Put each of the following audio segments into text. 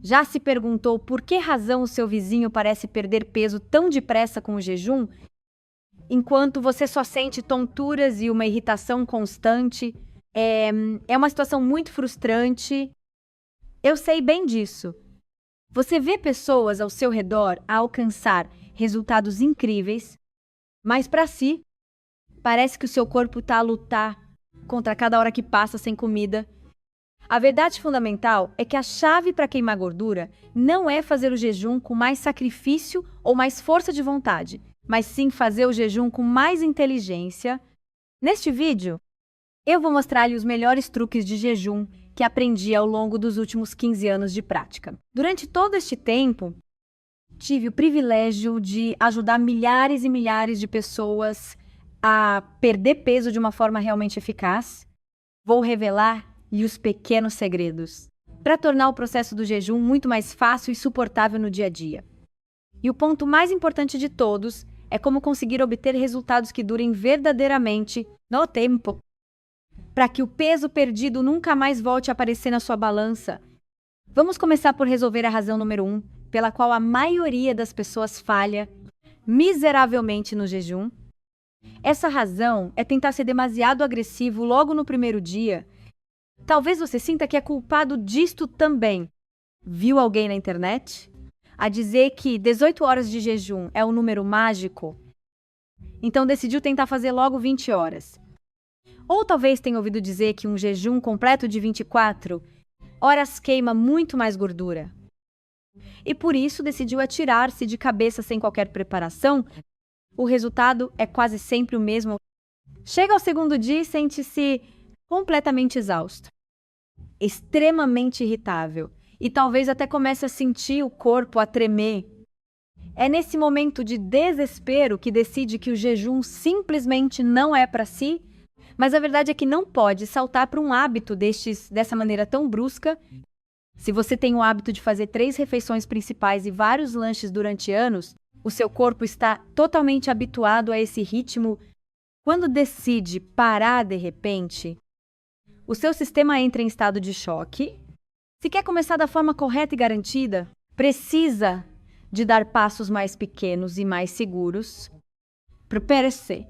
Já se perguntou por que razão o seu vizinho parece perder peso tão depressa com o jejum, enquanto você só sente tonturas e uma irritação constante? É uma situação muito frustrante. Eu sei bem disso. Você vê pessoas ao seu redor a alcançar resultados incríveis, mas para si, parece que o seu corpo está a lutar contra cada hora que passa sem comida. A verdade fundamental é que a chave para queimar gordura não é fazer o jejum com mais sacrifício ou mais força de vontade, mas sim fazer o jejum com mais inteligência. Neste vídeo, eu vou mostrar-lhe os melhores truques de jejum que aprendi ao longo dos últimos 15 anos de prática. Durante todo este tempo, tive o privilégio de ajudar milhares e milhares de pessoas a perder peso de uma forma realmente eficaz. Vou revelar-lhe os pequenos segredos para tornar o processo do jejum muito mais fácil e suportável no dia a dia. E o ponto mais importante de todos é como conseguir obter resultados que durem verdadeiramente no tempo, para que o peso perdido nunca mais volte a aparecer na sua balança. Vamos começar por resolver a razão número 1, pela qual a maioria das pessoas falha miseravelmente no jejum. Essa razão é tentar ser demasiado agressivo logo no primeiro dia. Talvez você sinta que é culpado disto também. Viu alguém na internet a dizer que 18 horas de jejum é um número mágico? Então decidiu tentar fazer logo 20 horas. Ou talvez tenha ouvido dizer que um jejum completo de 24 horas queima muito mais gordura. E por isso decidiu atirar-se de cabeça sem qualquer preparação. O resultado é quase sempre o mesmo. Chega ao segundo dia e sente-se completamente exausto, extremamente irritável e talvez até comece a sentir o corpo a tremer. É nesse momento de desespero que decide que o jejum simplesmente não é para si, mas a verdade é que não pode saltar para um hábito dessa maneira tão brusca. Se você tem o hábito de fazer 3 refeições principais e vários lanches durante anos, o seu corpo está totalmente habituado a esse ritmo. Quando decide parar de repente, o seu sistema entra em estado de choque. Se quer começar da forma correta e garantida, precisa de dar passos mais pequenos e mais seguros. Prepare-se,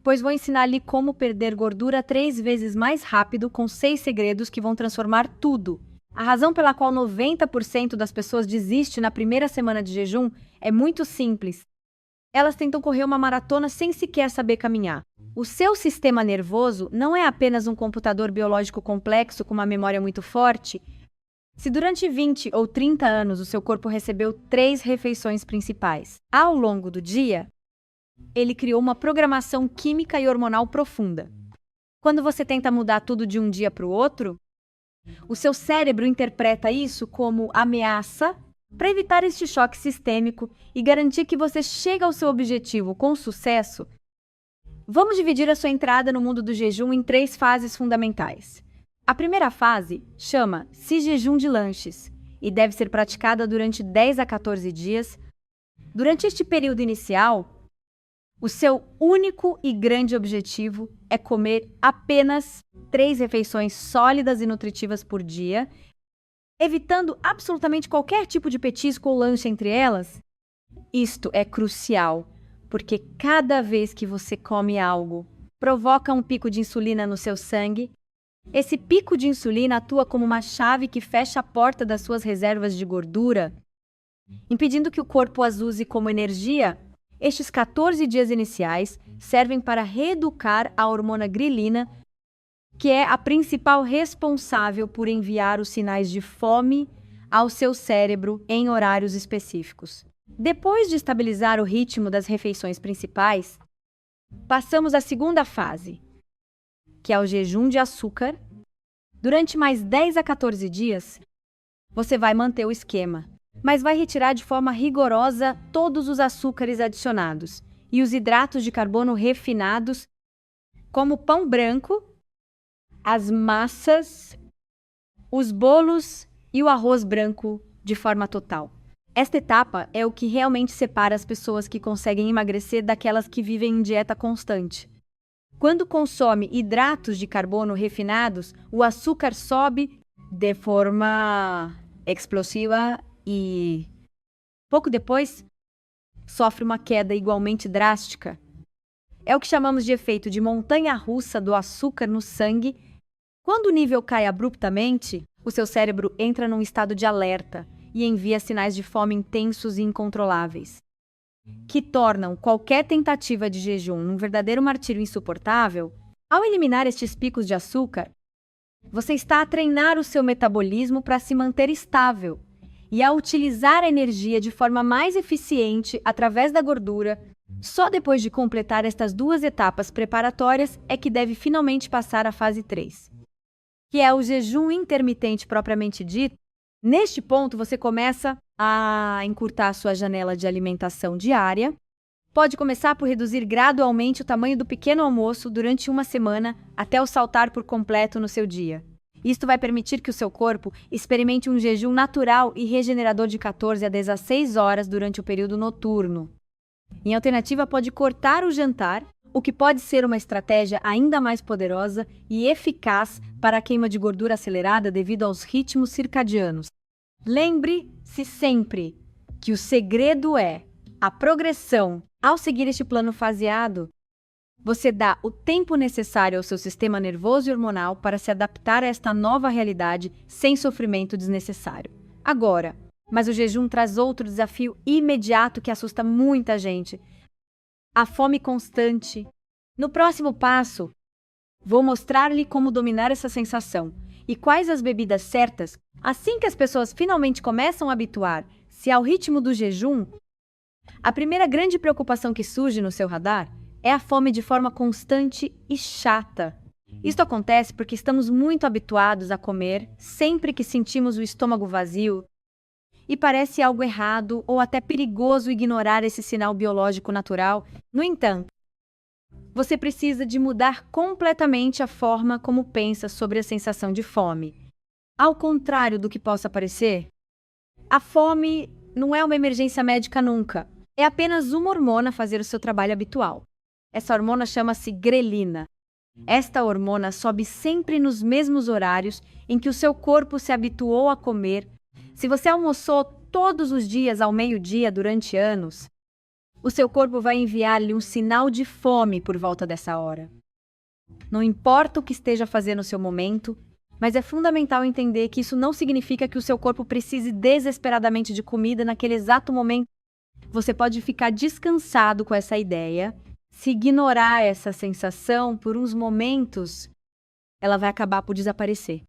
pois vou ensinar-lhe como perder gordura 3 vezes mais rápido com 6 segredos que vão transformar tudo. A razão pela qual 90% das pessoas desistem na primeira semana de jejum é muito simples. Elas tentam correr uma maratona sem sequer saber caminhar. O seu sistema nervoso não é apenas um computador biológico complexo com uma memória muito forte. Se durante 20 ou 30 anos o seu corpo recebeu 3 refeições principais ao longo do dia, ele criou uma programação química e hormonal profunda. Quando você tenta mudar tudo de um dia para o outro, o seu cérebro interpreta isso como ameaça. Para evitar este choque sistêmico e garantir que você chega ao seu objetivo com sucesso, vamos dividir a sua entrada no mundo do jejum em 3 fases fundamentais. A primeira fase chama-se jejum de lanches e deve ser praticada durante 10 a 14 dias. Durante este período inicial, o seu único e grande objetivo é comer apenas 3 refeições sólidas e nutritivas por dia, evitando absolutamente qualquer tipo de petisco ou lanche entre elas. Isto é crucial, porque cada vez que você come algo, provoca um pico de insulina no seu sangue. Esse pico de insulina atua como uma chave que fecha a porta das suas reservas de gordura, impedindo que o corpo as use como energia. Estes 14 dias iniciais servem para reeducar a hormona grelina, que é a principal responsável por enviar os sinais de fome ao seu cérebro em horários específicos. Depois de estabilizar o ritmo das refeições principais, passamos à segunda fase, que é o jejum de açúcar. Durante mais 10 a 14 dias, você vai manter o esquema, mas vai retirar de forma rigorosa todos os açúcares adicionados e os hidratos de carbono refinados, como o pão branco, as massas, os bolos e o arroz branco de forma total. Esta etapa é o que realmente separa as pessoas que conseguem emagrecer daquelas que vivem em dieta constante. Quando consome hidratos de carbono refinados, o açúcar sobe de forma explosiva e, pouco depois, sofre uma queda igualmente drástica. É o que chamamos de efeito de montanha-russa do açúcar no sangue. Quando o nível cai abruptamente, o seu cérebro entra num estado de alerta e envia sinais de fome intensos e incontroláveis, que tornam qualquer tentativa de jejum um verdadeiro martírio insuportável. Ao eliminar estes picos de açúcar, você está a treinar o seu metabolismo para se manter estável e a utilizar a energia de forma mais eficiente através da gordura. Só depois de completar estas duas etapas preparatórias é que deve finalmente passar à fase 3, que é o jejum intermitente propriamente dito. Neste ponto, você começa a encurtar sua janela de alimentação diária. Pode começar por reduzir gradualmente o tamanho do pequeno almoço durante uma semana até o saltar por completo no seu dia. Isto vai permitir que o seu corpo experimente um jejum natural e regenerador de 14 a 16 horas durante o período noturno. Em alternativa, pode cortar o jantar, o que pode ser uma estratégia ainda mais poderosa e eficaz para a queima de gordura acelerada devido aos ritmos circadianos. Lembre-se sempre que o segredo é a progressão. Ao seguir este plano faseado, você dá o tempo necessário ao seu sistema nervoso e hormonal para se adaptar a esta nova realidade sem sofrimento desnecessário. Agora, mas o jejum traz outro desafio imediato que assusta muita gente: a fome constante. No próximo passo, vou mostrar-lhe como dominar essa sensação e quais as bebidas certas. Assim que as pessoas finalmente começam a habituar-se ao ritmo do jejum, a primeira grande preocupação que surge no seu radar é a fome de forma constante e chata. Isto acontece porque estamos muito habituados a comer sempre que sentimos o estômago vazio e parece algo errado ou até perigoso ignorar esse sinal biológico natural. No entanto, você precisa de mudar completamente a forma como pensa sobre a sensação de fome. Ao contrário do que possa parecer, a fome não é uma emergência médica nunca. É apenas uma hormona a fazer o seu trabalho habitual. Essa hormona chama-se grelina. Esta hormona sobe sempre nos mesmos horários em que o seu corpo se habituou a comer. Se você almoçou todos os dias ao meio-dia durante anos, o seu corpo vai enviar-lhe um sinal de fome por volta dessa hora. Não importa o que esteja fazendo no seu momento, mas é fundamental entender que isso não significa que o seu corpo precise desesperadamente de comida naquele exato momento. Você pode ficar descansado com essa ideia. Se ignorar essa sensação por uns momentos, ela vai acabar por desaparecer.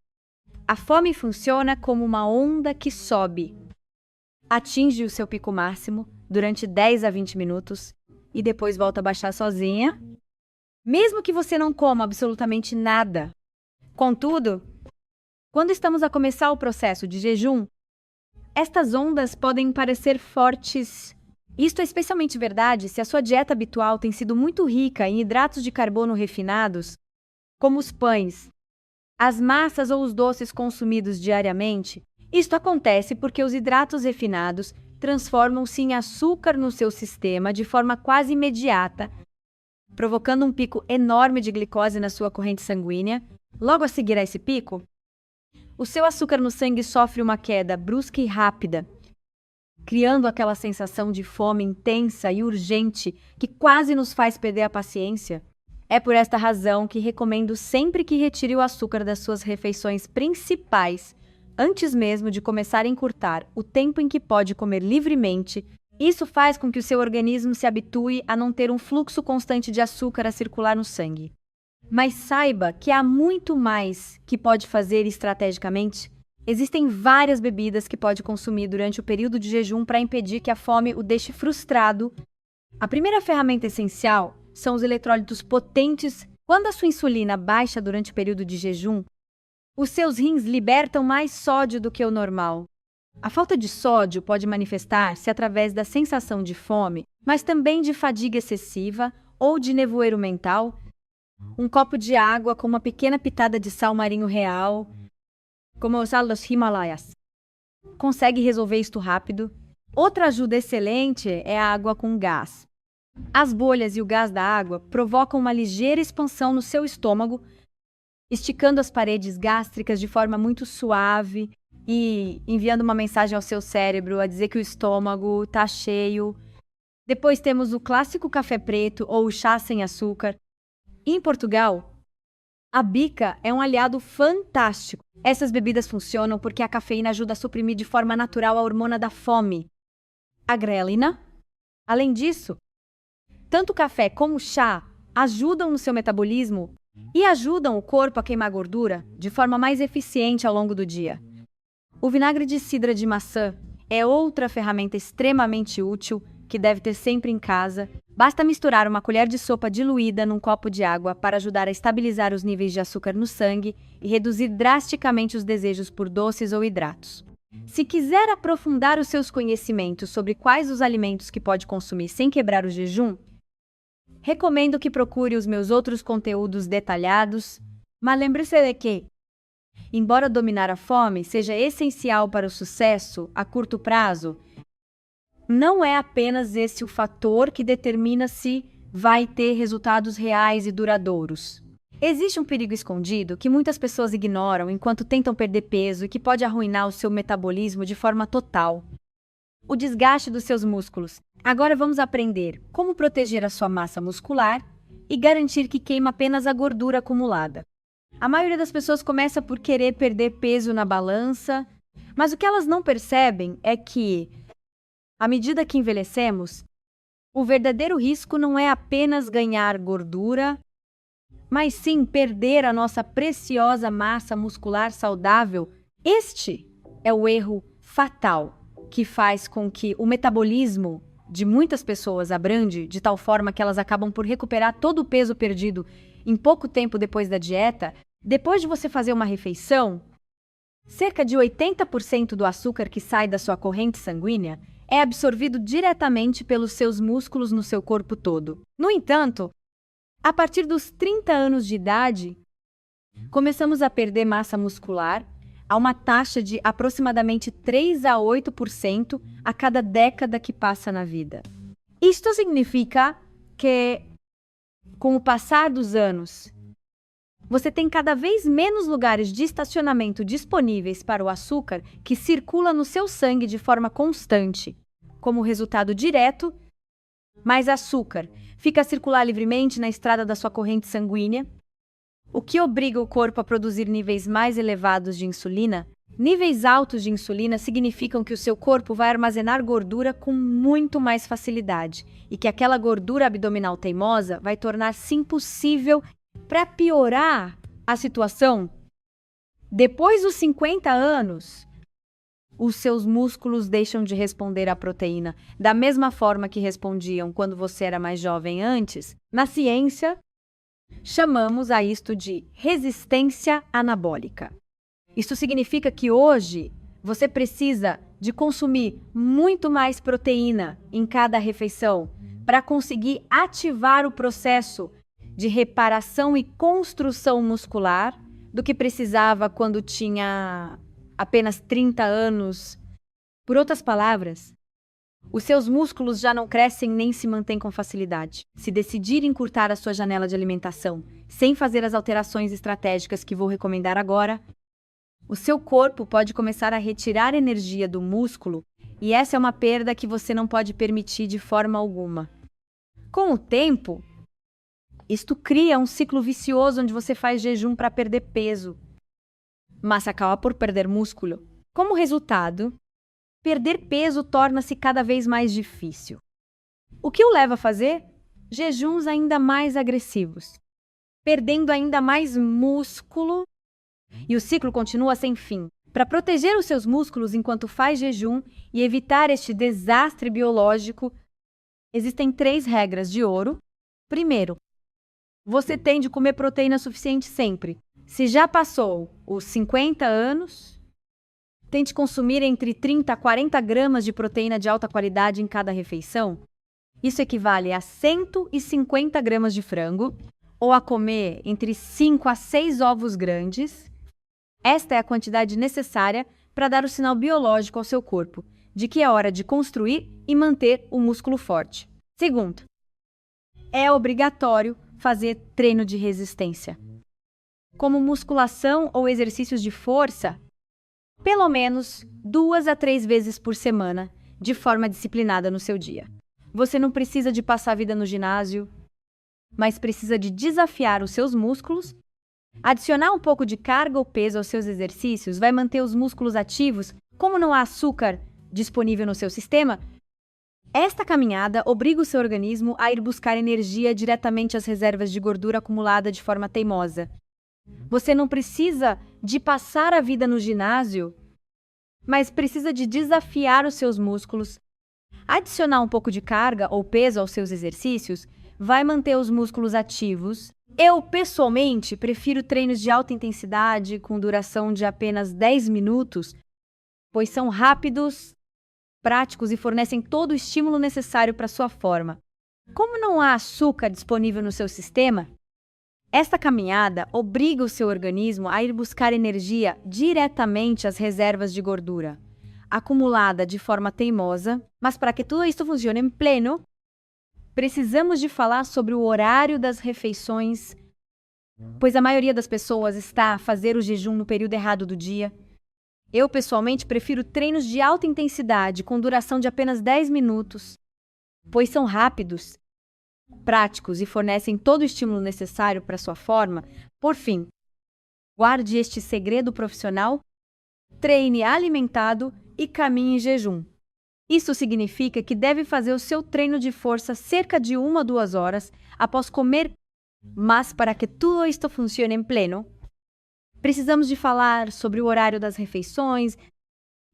A fome funciona como uma onda que sobe, atinge o seu pico máximo durante 10 a 20 minutos e depois volta a baixar sozinha, mesmo que você não coma absolutamente nada. Contudo, quando estamos a começar o processo de jejum, estas ondas podem parecer fortes. Isto é especialmente verdade se a sua dieta habitual tem sido muito rica em hidratos de carbono refinados, como os pães, as massas ou os doces consumidos diariamente. Isto acontece porque os hidratos refinados transformam-se em açúcar no seu sistema de forma quase imediata, provocando um pico enorme de glicose na sua corrente sanguínea. Logo a seguir a esse pico, o seu açúcar no sangue sofre uma queda brusca e rápida, criando aquela sensação de fome intensa e urgente que quase nos faz perder a paciência. É por esta razão que recomendo sempre que retire o açúcar das suas refeições principais, antes mesmo de começar a encurtar o tempo em que pode comer livremente. Isso faz com que o seu organismo se habitue a não ter um fluxo constante de açúcar a circular no sangue. Mas saiba que há muito mais que pode fazer estrategicamente. Existem várias bebidas que pode consumir durante o período de jejum para impedir que a fome o deixe frustrado. A primeira ferramenta essencial são os eletrólitos potentes. Quando a sua insulina baixa durante o período de jejum, os seus rins libertam mais sódio do que o normal. A falta de sódio pode manifestar-se através da sensação de fome, mas também de fadiga excessiva ou de nevoeiro mental. Um copo de água com uma pequena pitada de sal marinho real, como o sal dos Himalaias, consegue resolver isto rápido. Outra ajuda excelente é a água com gás. As bolhas e o gás da água provocam uma ligeira expansão no seu estômago, esticando as paredes gástricas de forma muito suave e enviando uma mensagem ao seu cérebro a dizer que o estômago está cheio. Depois temos o clássico café preto ou o chá sem açúcar. Em Portugal, a bica é um aliado fantástico. Essas bebidas funcionam porque a cafeína ajuda a suprimir de forma natural a hormona da fome, a grelina. Além disso, tanto o café como o chá ajudam no seu metabolismo e ajudam o corpo a queimar gordura de forma mais eficiente ao longo do dia. O vinagre de cidra de maçã é outra ferramenta extremamente útil que deve ter sempre em casa. Basta misturar uma colher de sopa diluída num copo de água para ajudar a estabilizar os níveis de açúcar no sangue e reduzir drasticamente os desejos por doces ou hidratos. Se quiser aprofundar os seus conhecimentos sobre quais os alimentos que pode consumir sem quebrar o jejum, recomendo que procure os meus outros conteúdos detalhados, mas lembre-se de que, embora dominar a fome seja essencial para o sucesso a curto prazo, não é apenas esse o fator que determina se vai ter resultados reais e duradouros. Existe um perigo escondido que muitas pessoas ignoram enquanto tentam perder peso e que pode arruinar o seu metabolismo de forma total: o desgaste dos seus músculos. Agora vamos aprender como proteger a sua massa muscular e garantir que queima apenas a gordura acumulada. A maioria das pessoas começa por querer perder peso na balança, mas o que elas não percebem é que, à medida que envelhecemos, o verdadeiro risco não é apenas ganhar gordura, mas sim perder a nossa preciosa massa muscular saudável. Este é o erro fatal que faz com que o metabolismo de muitas pessoas abrande de tal forma que elas acabam por recuperar todo o peso perdido em pouco tempo depois da dieta. Depois de você fazer uma refeição, cerca de 80% do açúcar que sai da sua corrente sanguínea é absorvido diretamente pelos seus músculos no seu corpo todo. No entanto, a partir dos 30 anos de idade, começamos a perder massa muscular a uma taxa de aproximadamente 3 a 8% a cada década que passa na vida. Isto significa que, com o passar dos anos, você tem cada vez menos lugares de estacionamento disponíveis para o açúcar que circula no seu sangue de forma constante. Como resultado direto, mais açúcar fica a circular livremente na estrada da sua corrente sanguínea, o que obriga o corpo a produzir níveis mais elevados de insulina. Níveis altos de insulina significam que o seu corpo vai armazenar gordura com muito mais facilidade e que aquela gordura abdominal teimosa vai tornar-se impossível. Para piorar a situação, depois dos 50 anos, os seus músculos deixam de responder à proteína da mesma forma que respondiam quando você era mais jovem antes. Na ciência, chamamos a isto de resistência anabólica. Isso significa que hoje você precisa de consumir muito mais proteína em cada refeição para conseguir ativar o processo de reparação e construção muscular do que precisava quando tinha apenas 30 anos. Por outras palavras, os seus músculos já não crescem nem se mantêm com facilidade. Se decidir encurtar a sua janela de alimentação sem fazer as alterações estratégicas que vou recomendar agora, o seu corpo pode começar a retirar energia do músculo e essa é uma perda que você não pode permitir de forma alguma. Com o tempo, isto cria um ciclo vicioso onde você faz jejum para perder peso, mas acaba por perder músculo. Como resultado, perder peso torna-se cada vez mais difícil. O que o leva a fazer? Jejuns ainda mais agressivos, perdendo ainda mais músculo, e o ciclo continua sem fim. Para proteger os seus músculos enquanto faz jejum e evitar este desastre biológico, existem 3 regras de ouro. Primeiro, você tem de comer proteína suficiente sempre. Se já passou os 50 anos, tente consumir entre 30 a 40 gramas de proteína de alta qualidade em cada refeição. Isso equivale a 150 gramas de frango, ou a comer entre 5 a 6 ovos grandes. Esta é a quantidade necessária para dar o sinal biológico ao seu corpo de que é hora de construir e manter o músculo forte. Segundo, é obrigatório fazer treino de resistência, como musculação ou exercícios de força. pelo menos 2 a 3 vezes por semana, de forma disciplinada no seu dia. Você não precisa de passar a vida no ginásio, mas precisa de desafiar os seus músculos. Adicionar um pouco de carga ou peso aos seus exercícios vai manter os músculos ativos. Como não há açúcar disponível no seu sistema, esta caminhada obriga o seu organismo a ir buscar energia diretamente às reservas de gordura acumulada de forma teimosa. Você não precisa de passar a vida no ginásio, mas precisa de desafiar os seus músculos. Adicionar um pouco de carga ou peso aos seus exercícios vai manter os músculos ativos. Eu, pessoalmente, prefiro treinos de alta intensidade com duração de apenas 10 minutos, pois são rápidos, práticos e fornecem todo o estímulo necessário para sua forma. Como não há açúcar disponível no seu sistema, esta caminhada obriga o seu organismo a ir buscar energia diretamente às reservas de gordura, acumulada de forma teimosa. Mas para que tudo isso funcione em pleno, precisamos de falar sobre o horário das refeições, pois a maioria das pessoas está a fazer o jejum no período errado do dia. Eu, pessoalmente, prefiro treinos de alta intensidade com duração de apenas 10 minutos, pois são rápidos, práticos e fornecem todo o estímulo necessário para sua forma. Por fim, guarde este segredo profissional: treine alimentado e caminhe em jejum. Isso significa que deve fazer o seu treino de força cerca de 1 a 2 horas após comer. Mas para que tudo isto funcione em pleno, precisamos de falar sobre o horário das refeições,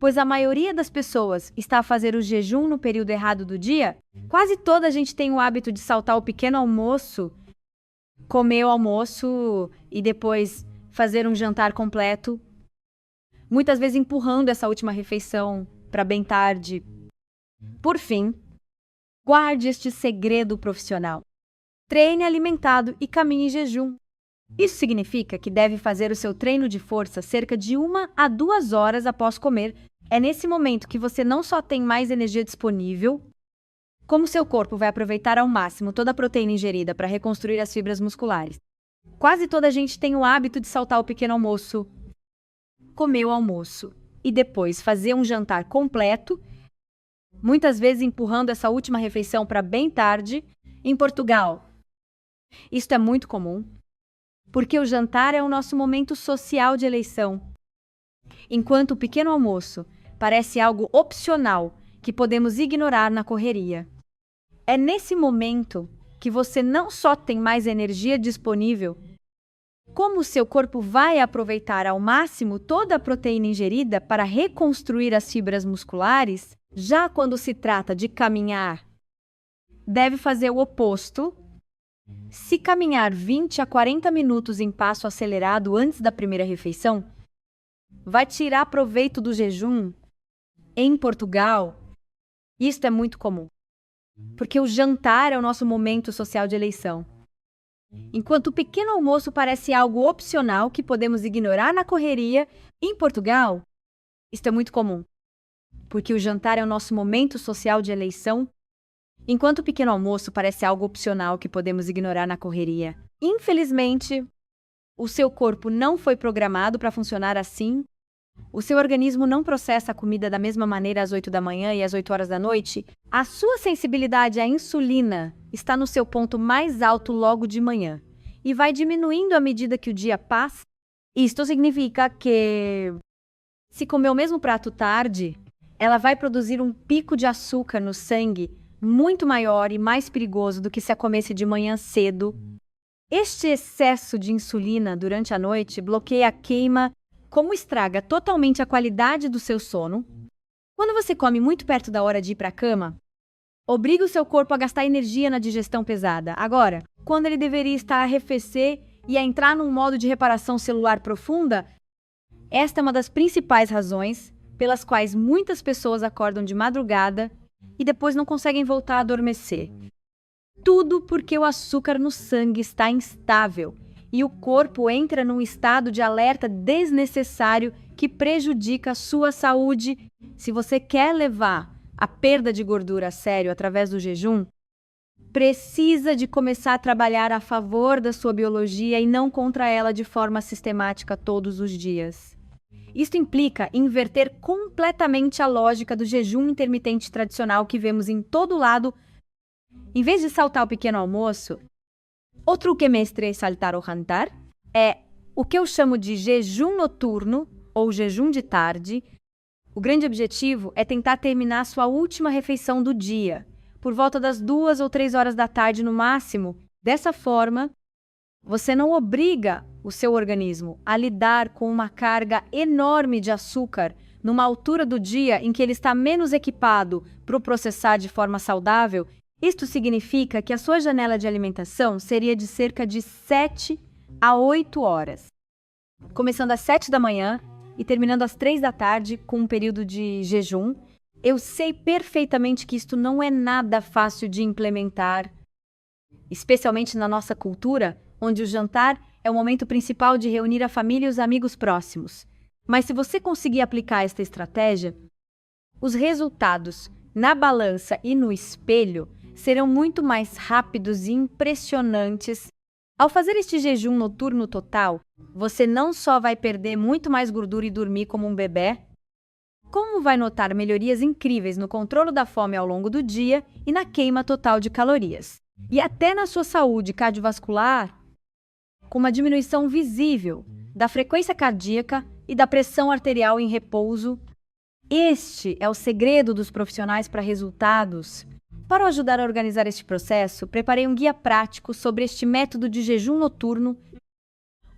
pois a maioria das pessoas está a fazer o jejum no período errado do dia. Quase toda a gente tem o hábito de saltar o pequeno almoço, comer o almoço e depois fazer um jantar completo, muitas vezes empurrando essa última refeição para bem tarde. Por fim, guarde este segredo profissional: treine alimentado e caminhe em jejum. Isso significa que deve fazer o seu treino de força cerca de 1 a 2 horas após comer. É nesse momento que você não só tem mais energia disponível, como seu corpo vai aproveitar ao máximo toda a proteína ingerida para reconstruir as fibras musculares. Quase toda a gente tem o hábito de saltar o pequeno almoço, comer o almoço e depois fazer um jantar completo, muitas vezes empurrando essa última refeição para bem tarde. Em Portugal, isto é muito comum, porque o jantar é o nosso momento social de eleição, enquanto o pequeno almoço parece algo opcional que podemos ignorar na correria. É nesse momento que você não só tem mais energia disponível, como o seu corpo vai aproveitar ao máximo toda a proteína ingerida para reconstruir as fibras musculares. Já quando se trata de caminhar, deve fazer o oposto. Se caminhar 20 a 40 minutos em passo acelerado antes da primeira refeição, vai tirar proveito do jejum. Em Portugal, isto é muito comum, porque o jantar é o nosso momento social de eleição. Enquanto o pequeno almoço parece algo opcional que podemos ignorar na correria, em Portugal, isto é muito comum, porque o jantar é o nosso momento social de eleição, enquanto o pequeno almoço parece algo opcional que podemos ignorar na correria. Infelizmente, o seu corpo não foi programado para funcionar assim. O seu organismo não processa a comida da mesma maneira às 8 da manhã e às 8 horas da noite. A sua sensibilidade à insulina está no seu ponto mais alto logo de manhã e vai diminuindo à medida que o dia passa. Isto significa que, se comer o mesmo prato tarde, ela vai produzir um pico de açúcar no sangue muito maior e mais perigoso do que se a comesse de manhã cedo. Este excesso de insulina durante a noite bloqueia a queima, como estraga totalmente a qualidade do seu sono. Quando você come muito perto da hora de ir para a cama, obriga o seu corpo a gastar energia na digestão pesada. Agora, quando ele deveria estar a arrefecer e a entrar num modo de reparação celular profunda, esta é uma das principais razões pelas quais muitas pessoas acordam de madrugada e depois não conseguem voltar a adormecer. Tudo porque o açúcar no sangue está instável e o corpo entra num estado de alerta desnecessário que prejudica a sua saúde. Se você quer levar a perda de gordura a sério através do jejum, precisa de começar a trabalhar a favor da sua biologia e não contra ela de forma sistemática todos os dias. Isto implica inverter completamente a lógica do jejum intermitente tradicional que vemos em todo lado. Em vez de saltar o pequeno almoço, o truque mestre é saltar o jantar. É o que eu chamo de jejum noturno ou jejum de tarde. O grande objetivo é tentar terminar sua última refeição do dia, por volta das 2 ou 3 horas da tarde no máximo. Dessa forma, você não obriga o seu organismo a lidar com uma carga enorme de açúcar numa altura do dia em que ele está menos equipado para o processar de forma saudável. Isto significa que a sua janela de alimentação seria de cerca de 7 a 8 horas, começando às 7 da manhã e terminando às 3 da tarde com um período de jejum. Eu sei perfeitamente que isto não é nada fácil de implementar, especialmente na nossa cultura, onde o jantar é o momento principal de reunir a família e os amigos próximos. Mas se você conseguir aplicar esta estratégia, os resultados na balança e no espelho serão muito mais rápidos e impressionantes. Ao fazer este jejum noturno total, você não só vai perder muito mais gordura e dormir como um bebê, como vai notar melhorias incríveis no controle da fome ao longo do dia e na queima total de calorias. E até na sua saúde cardiovascular, com uma diminuição visível da frequência cardíaca e da pressão arterial em repouso. Este é o segredo dos profissionais para resultados. Para ajudar a organizar este processo, preparei um guia prático sobre este método de jejum noturno,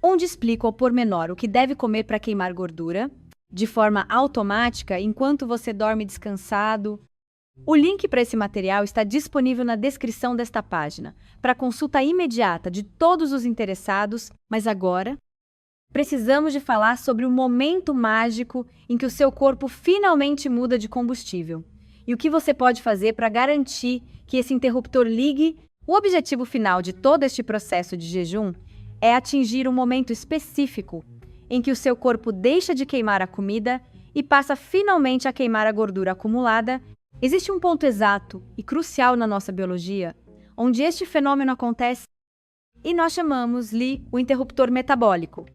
onde explico ao pormenor o que deve comer para queimar gordura, de forma automática, enquanto você dorme descansado. O link para esse material está disponível na descrição desta página, para consulta imediata de todos os interessados, mas agora precisamos de falar sobre o momento mágico em que o seu corpo finalmente muda de combustível. E o que você pode fazer para garantir que esse interruptor ligue? O objetivo final de todo este processo de jejum é atingir um momento específico em que o seu corpo deixa de queimar a comida e passa finalmente a queimar a gordura acumulada. Existe um ponto exato e crucial na nossa biologia, onde este fenômeno acontece e nós chamamos-lhe o interruptor metabólico.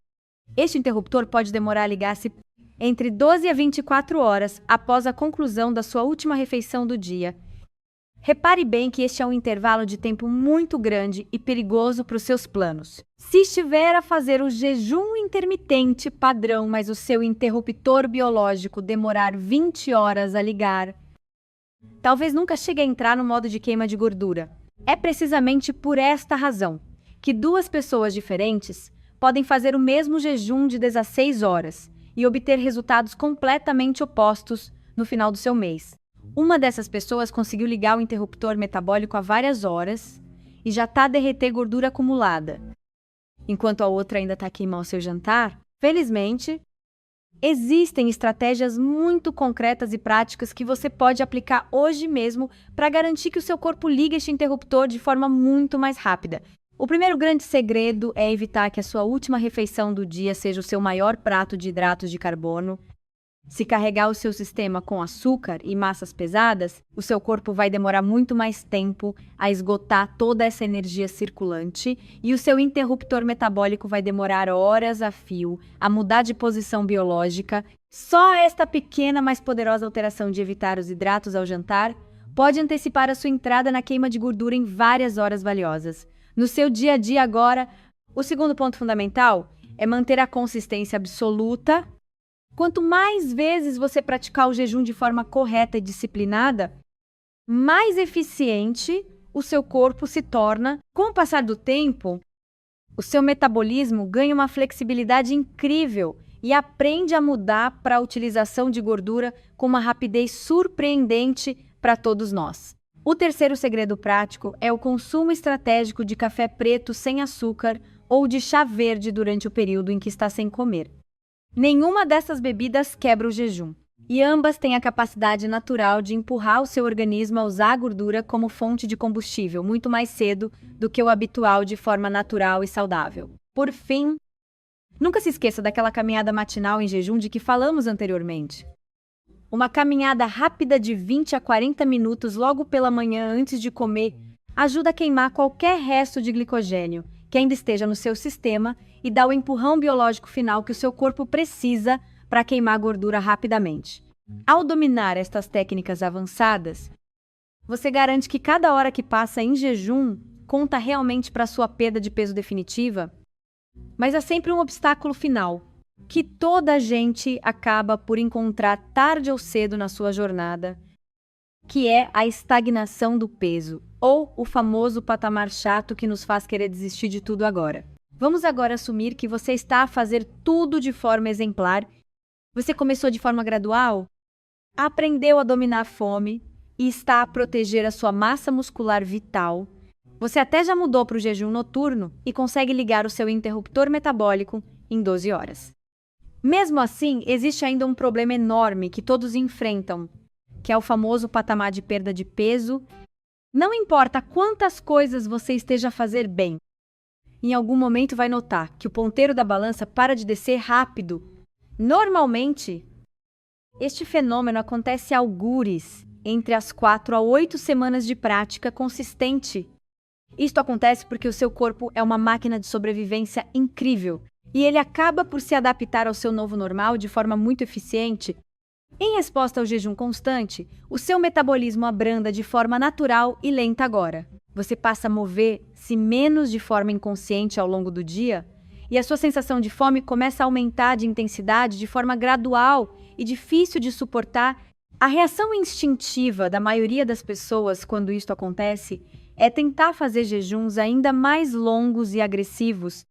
Este interruptor pode demorar a ligar-se entre 12 a 24 horas após a conclusão da sua última refeição do dia. Repare bem que este é um intervalo de tempo muito grande e perigoso para os seus planos. Se estiver a fazer o jejum intermitente padrão, mas o seu interruptor biológico demorar 20 horas a ligar, talvez nunca chegue a entrar no modo de queima de gordura. É precisamente por esta razão que duas pessoas diferentes podem fazer o mesmo jejum de 16 horas e obter resultados completamente opostos no final do seu mês. Uma dessas pessoas conseguiu ligar o interruptor metabólico há várias horas e já está a derreter gordura acumulada, enquanto a outra ainda está a queimar o seu jantar. Felizmente, existem estratégias muito concretas e práticas que você pode aplicar hoje mesmo para garantir que o seu corpo ligue este interruptor de forma muito mais rápida. O primeiro grande segredo é evitar que a sua última refeição do dia seja o seu maior prato de hidratos de carbono. Se carregar o seu sistema com açúcar e massas pesadas, o seu corpo vai demorar muito mais tempo a esgotar toda essa energia circulante e o seu interruptor metabólico vai demorar horas a fio a mudar de posição biológica. Só esta pequena, mas poderosa alteração de evitar os hidratos ao jantar pode antecipar a sua entrada na queima de gordura em várias horas valiosas. No seu dia a dia agora, o segundo ponto fundamental é manter a consistência absoluta. Quanto mais vezes você praticar o jejum de forma correta e disciplinada, mais eficiente o seu corpo se torna. Com o passar do tempo, o seu metabolismo ganha uma flexibilidade incrível e aprende a mudar para a utilização de gordura com uma rapidez surpreendente para todos nós. O terceiro segredo prático é o consumo estratégico de café preto sem açúcar ou de chá verde durante o período em que está sem comer. Nenhuma dessas bebidas quebra o jejum, e ambas têm a capacidade natural de empurrar o seu organismo a usar a gordura como fonte de combustível muito mais cedo do que o habitual de forma natural e saudável. Por fim, nunca se esqueça daquela caminhada matinal em jejum de que falamos anteriormente. Uma caminhada rápida de 20 a 40 minutos logo pela manhã antes de comer ajuda a queimar qualquer resto de glicogênio que ainda esteja no seu sistema e dá o empurrão biológico final que o seu corpo precisa para queimar gordura rapidamente. Ao dominar estas técnicas avançadas, você garante que cada hora que passa em jejum conta realmente para sua perda de peso definitiva, mas há sempre um obstáculo final, que toda a gente acaba por encontrar tarde ou cedo na sua jornada, que é a estagnação do peso, ou o famoso patamar chato que nos faz querer desistir de tudo agora. Vamos agora assumir que você está a fazer tudo de forma exemplar. Você começou de forma gradual, aprendeu a dominar a fome e está a proteger a sua massa muscular vital. Você até já mudou para o jejum noturno e consegue ligar o seu interruptor metabólico em 12 horas. Mesmo assim, existe ainda um problema enorme que todos enfrentam, que é o famoso patamar de perda de peso. Não importa quantas coisas você esteja a fazer bem, em algum momento vai notar que o ponteiro da balança para de descer rápido. Normalmente, este fenômeno acontece a algures entre as 4 a 8 semanas de prática consistente. Isto acontece porque o seu corpo é uma máquina de sobrevivência incrível e ele acaba por se adaptar ao seu novo normal de forma muito eficiente. Em resposta ao jejum constante, o seu metabolismo abranda de forma natural e lenta agora. Você passa a mover-se menos de forma inconsciente ao longo do dia e a sua sensação de fome começa a aumentar de intensidade de forma gradual e difícil de suportar. A reação instintiva da maioria das pessoas quando isto acontece é tentar fazer jejuns ainda mais longos e agressivos,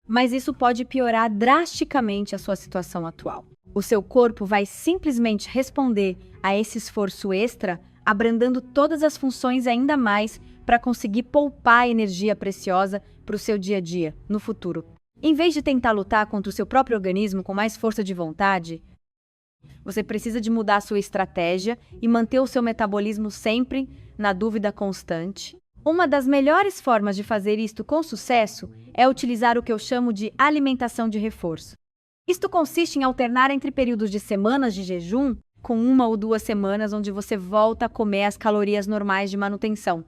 mas isso pode piorar drasticamente a sua situação atual. O seu corpo vai simplesmente responder a esse esforço extra, abrandando todas as funções ainda mais para conseguir poupar energia preciosa para o seu dia a dia, no futuro. Em vez de tentar lutar contra o seu próprio organismo com mais força de vontade, você precisa de mudar a sua estratégia e manter o seu metabolismo sempre na dúvida constante. Uma das melhores formas de fazer isto com sucesso é utilizar o que eu chamo de alimentação de reforço. Isto consiste em alternar entre períodos de semanas de jejum com 1 ou 2 semanas onde você volta a comer as calorias normais de manutenção.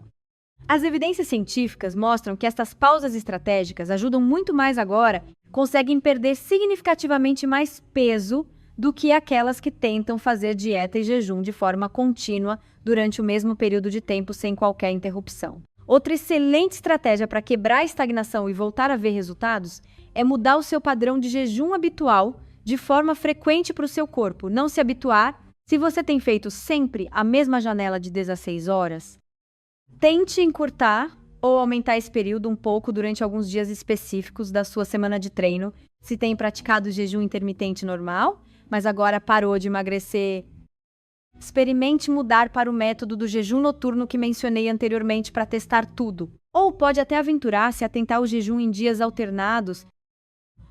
As evidências científicas mostram que estas pausas estratégicas ajudam muito mais agora, conseguem perder significativamente mais peso do que aquelas que tentam fazer dieta e jejum de forma contínua durante o mesmo período de tempo sem qualquer interrupção. Outra excelente estratégia para quebrar a estagnação e voltar a ver resultados é mudar o seu padrão de jejum habitual de forma frequente para o seu corpo. Não se habituar. Se você tem feito sempre a mesma janela de 16 horas, tente encurtar ou aumentar esse período um pouco durante alguns dias específicos da sua semana de treino. Se tem praticado jejum intermitente normal, mas agora parou de emagrecer, experimente mudar para o método do jejum noturno que mencionei anteriormente para testar tudo. Ou pode até aventurar-se a tentar o jejum em dias alternados,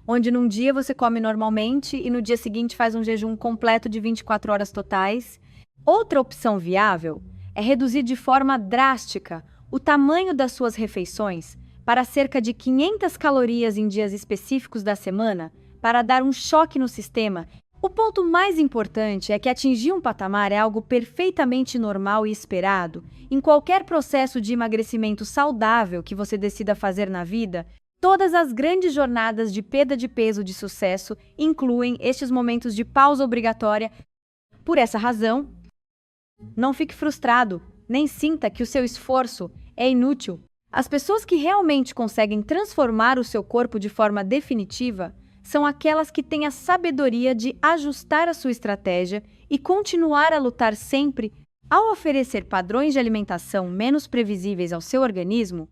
onde num dia você come normalmente e no dia seguinte faz um jejum completo de 24 horas totais. Outra opção viável é reduzir de forma drástica o tamanho das suas refeições para cerca de 500 calorias em dias específicos da semana para dar um choque no sistema. O ponto mais importante é que atingir um patamar é algo perfeitamente normal e esperado. Em qualquer processo de emagrecimento saudável que você decida fazer na vida, todas as grandes jornadas de perda de peso de sucesso incluem estes momentos de pausa obrigatória. Por essa razão, não fique frustrado, nem sinta que o seu esforço é inútil. As pessoas que realmente conseguem transformar o seu corpo de forma definitiva são aquelas que têm a sabedoria de ajustar a sua estratégia e continuar a lutar sempre. Ao oferecer padrões de alimentação menos previsíveis ao seu organismo,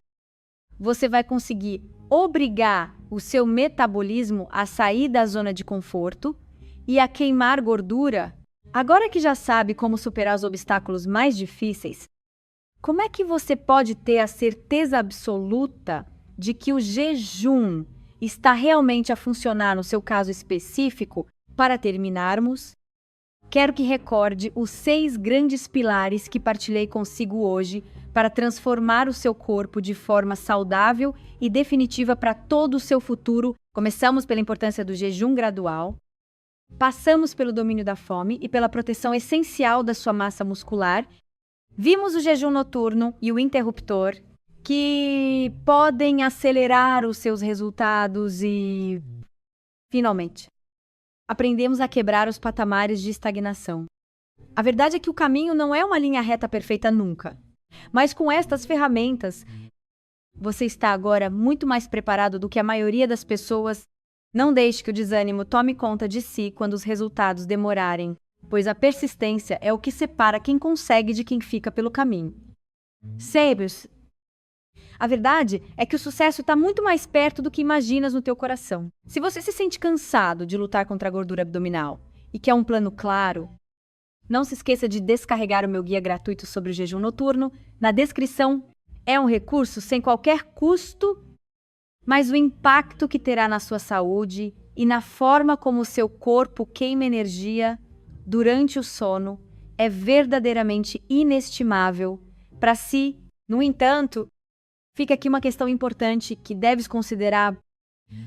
você vai conseguir obrigar o seu metabolismo a sair da zona de conforto e a queimar gordura. Agora que já sabe como superar os obstáculos mais difíceis, como é que você pode ter a certeza absoluta de que o jejum está realmente a funcionar no seu caso específico? Para terminarmos, quero que recorde os 6 grandes pilares que partilhei consigo hoje para transformar o seu corpo de forma saudável e definitiva para todo o seu futuro. Começamos pela importância do jejum gradual, passamos pelo domínio da fome e pela proteção essencial da sua massa muscular, vimos o jejum noturno e o interruptor, que podem acelerar os seus resultados e, finalmente, aprendemos a quebrar os patamares de estagnação. A verdade é que o caminho não é uma linha reta perfeita nunca. Mas com estas ferramentas, você está agora muito mais preparado do que a maioria das pessoas. Não deixe que o desânimo tome conta de si quando os resultados demorarem, pois a persistência é o que separa quem consegue de quem fica pelo caminho. Sábios, a verdade é que o sucesso está muito mais perto do que imaginas no teu coração. Se você se sente cansado de lutar contra a gordura abdominal e quer um plano claro, não se esqueça de descarregar o meu guia gratuito sobre o jejum noturno. Na descrição é um recurso sem qualquer custo, mas o impacto que terá na sua saúde e na forma como o seu corpo queima energia durante o sono é verdadeiramente inestimável. Para si, no entanto, fica aqui uma questão importante que deves considerar.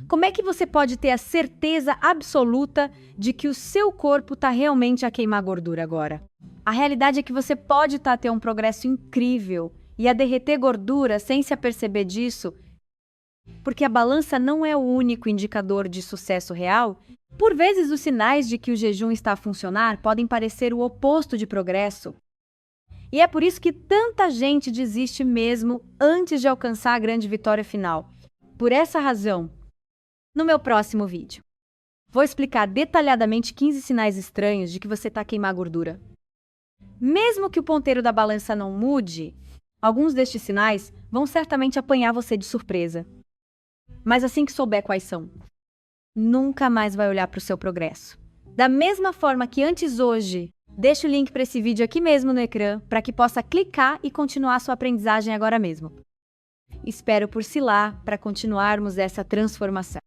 Como é que você pode ter a certeza absoluta de que o seu corpo está realmente a queimar gordura agora? A realidade é que você pode estar a ter um progresso incrível e a derreter gordura sem se aperceber disso, porque a balança não é o único indicador de sucesso real. Por vezes, os sinais de que o jejum está a funcionar podem parecer o oposto de progresso. E é por isso que tanta gente desiste mesmo antes de alcançar a grande vitória final. Por essa razão, no meu próximo vídeo, vou explicar detalhadamente 15 sinais estranhos de que você está a queimar gordura. Mesmo que o ponteiro da balança não mude, alguns destes sinais vão certamente apanhar você de surpresa. Mas assim que souber quais são, nunca mais vai olhar para o seu progresso. Da mesma forma que antes hoje, deixa o link para esse vídeo aqui mesmo no ecrã para que possa clicar e continuar sua aprendizagem agora mesmo. Espero por si lá para continuarmos essa transformação.